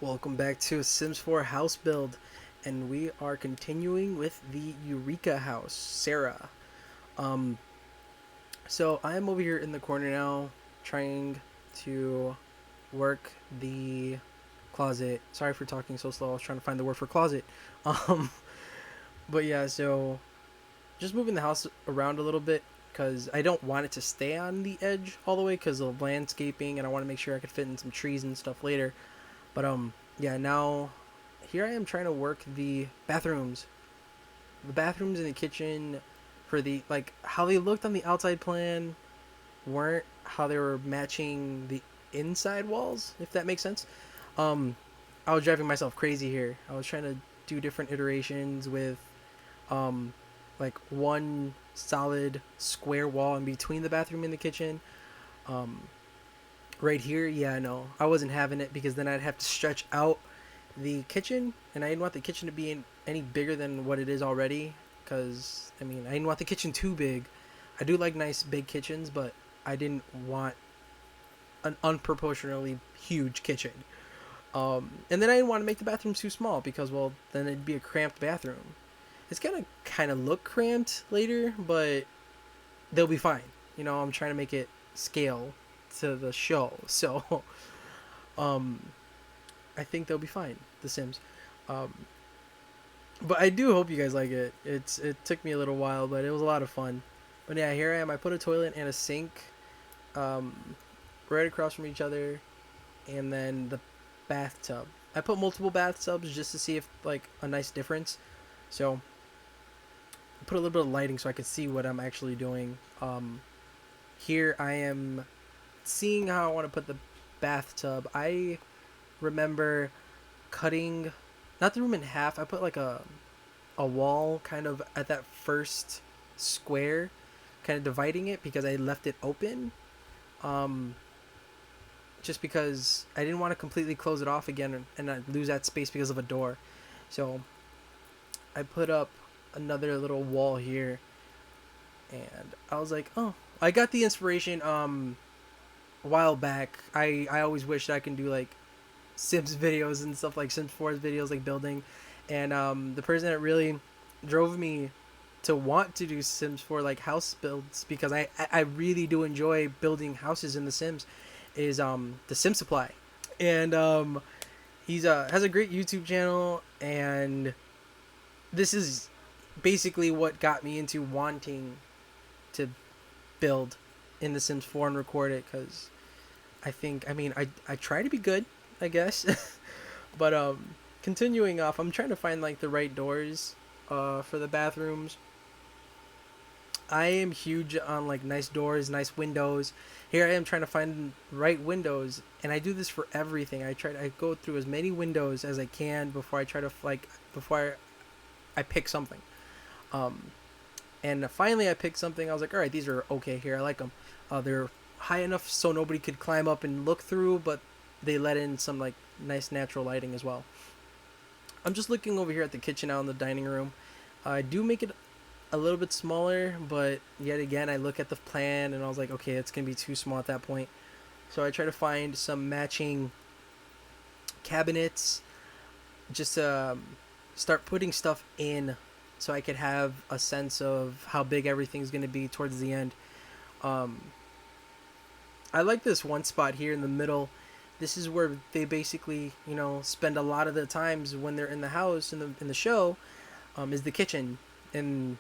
Welcome back to Sims 4 house build, and we are continuing with the EUReKA house, S.A.R.A.H. So I'm over here in the corner now, trying to work the closet. Sorry for talking so slow. I was trying to find the word for closet. Um, but yeah, so just moving the house around a little bit because I don't want it to stay on the edge all the way because of landscaping, and I want to make sure I could fit in some trees and stuff later. But yeah, now here I am trying to work the bathrooms. The bathrooms in the kitchen for the how they looked on the outside plan weren't how they were matching the inside walls, if that makes sense. I was driving myself crazy here. I was trying to do different iterations with um one solid square wall in between the bathroom and the kitchen. Um right here, yeah, no, I wasn't having it because then I'd have to stretch out the kitchen, and I didn't want the kitchen to be any bigger than what it is already. Because I mean, I didn't want the kitchen too big. I do like nice big kitchens, but I didn't want an unproportionally huge kitchen. And then I didn't want to make the bathrooms too small because, well, then it'd be a cramped bathroom. It's gonna kind of look cramped later, but they'll be fine. You know, I'm trying to make it scale to the show, so I think they'll be fine. The Sims, but I do hope you guys like it. It took me a little while, but it was a lot of fun. But yeah, here I am. I put a toilet and a sink, right across from each other, and then the bathtub. I put multiple bathtubs just to see if a nice difference. So I put a little bit of lighting so I can see what I'm actually doing. Here I am seeing how I want to put the bathtub. I remember cutting not the room in half. I put a wall kind of at that first square, kind of dividing it because I left it open. Just because I didn't want to completely close it off again and I'd lose that space because of a door. So I put up another little wall here, and I was like, oh, I got the inspiration a while back. I always wished I can do Sims videos and stuff, like Sims 4's videos, like building. And the person that really drove me to want to do Sims 4 house builds, because I really do enjoy building houses in The Sims, is TheSimSupply. And he's has a great YouTube channel, and this is basically what got me into wanting to build in The Sims 4 and record it, because I try to be good, I guess. But continuing off, I'm trying to find the right doors for the bathrooms. I am huge on nice doors, nice windows. Here I am trying to find right windows, and I do this for everything. I go through as many windows as I can before I try to before I pick something. And finally I picked something. I was like, all right, these are okay here. I like them. They're high enough so nobody could climb up and look through, but they let in some nice natural lighting as well. I'm just looking over here at the kitchen out in the dining room. I do make it a little bit smaller, but yet again I look at the plan and I was like, okay, it's gonna be too small at that point. So I try to find some matching cabinets, just to start putting stuff in so I could have a sense of how big everything's gonna be towards the end. I like this one spot here in the middle. This is where they basically, spend a lot of the times when they're in the house in the show, is the kitchen. And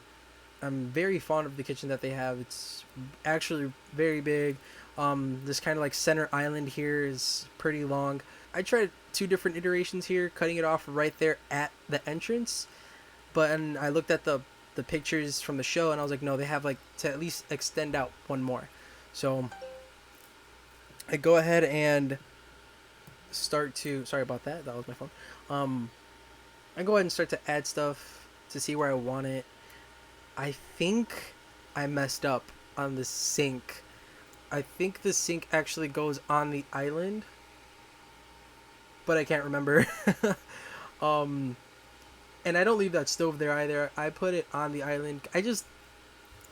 I'm very fond of the kitchen that they have. It's actually very big. This kind of center island here is pretty long. I tried 2 different iterations here, cutting it off right there at the entrance. And I looked at the pictures from the show, and I was like, no, they have to at least extend out one more. So I go ahead and start to, sorry about that, that was my phone. I go ahead and start to add stuff to see where I want it. I think I messed up on the sink. I think the sink actually goes on the island, but I can't remember. And I don't leave that stove there either. I put it on the island. I just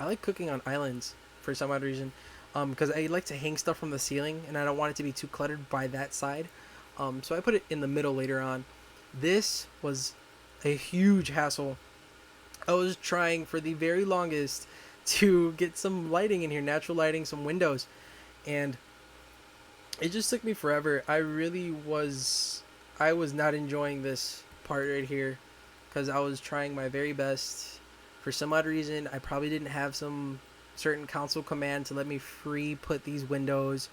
I like cooking on islands for some odd reason, because I like to hang stuff from the ceiling, and I don't want it to be too cluttered by that side. So I put it in the middle later on. This was a huge hassle. I was trying for the very longest to get some lighting in here, natural lighting, some windows, and it just took me forever. I was not enjoying this part right here because I was trying my very best. For some odd reason, I probably didn't have some certain console command to let me free put these windows,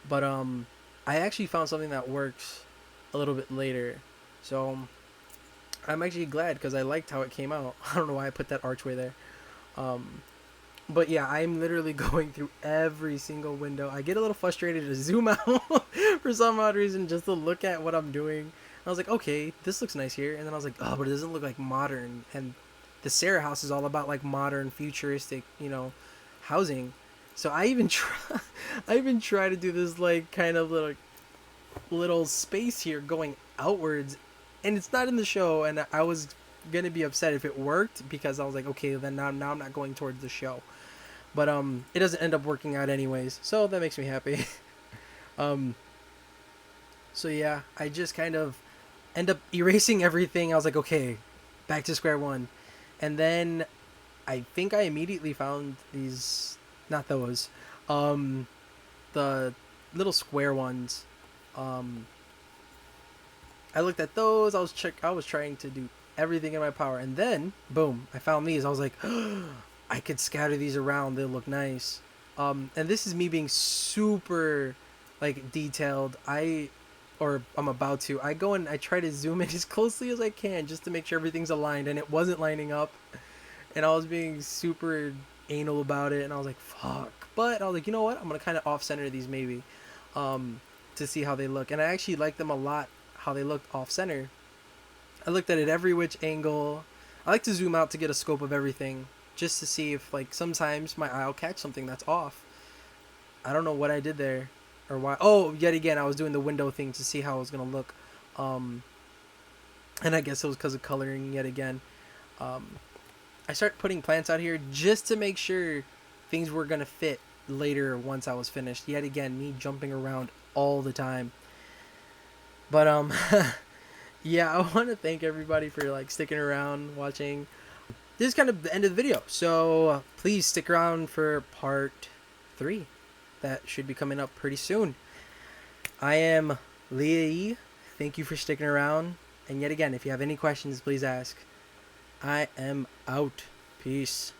but I actually found something that works a little bit later. So I'm actually glad because I liked how it came out. I don't know why I put that archway there. Um, but yeah, I'm literally going through every single window. I get a little frustrated to zoom out for some odd reason just to look at what I'm doing. I was like, okay, this looks nice here. And then I was like, oh, but it doesn't look like modern. And the S.A.R.A.H house is all about like modern, futuristic, housing. So I even try to do this like kind of little space here going outwards, and it's not in the show. And I was gonna be upset if it worked because I was like, okay, then now I'm not going towards the show. But it doesn't end up working out anyways, so that makes me happy. um, so yeah, I just kind of end up erasing everything. I was like, okay, back to square one, and then I think I immediately found these, not those, um, the little square ones. Um, I looked at those. I was trying to do everything in my power, and then boom, I found these. I was like, I could scatter these around. They'll look nice. And this is me being super like detailed. I'm about to. I go and I try to zoom in as closely as I can just to make sure everything's aligned, and it wasn't lining up. And I was being super anal about it, and I was like, fuck. But I was like, you know what? I'm gonna kind of off center these maybe, to see how they look. And I actually like them a lot how they looked off center. I looked at it every which angle. I like to zoom out to get a scope of everything, just to see if like sometimes my eye will catch something that's off. I don't know what I did there, or why. Oh, yet again, I was doing the window thing to see how it was gonna look. Um, and I guess it was because of coloring yet again. Um, I started putting plants out here just to make sure things were gonna fit later once I was finished. Yet again, me jumping around all the time. But yeah, I want to thank everybody for like sticking around, watching. This is kind of the end of the video, so please stick around for part 3. That should be coming up pretty soon. I am Leah E. Thank you for sticking around, and yet again, if you have any questions, please ask. I am out. Peace.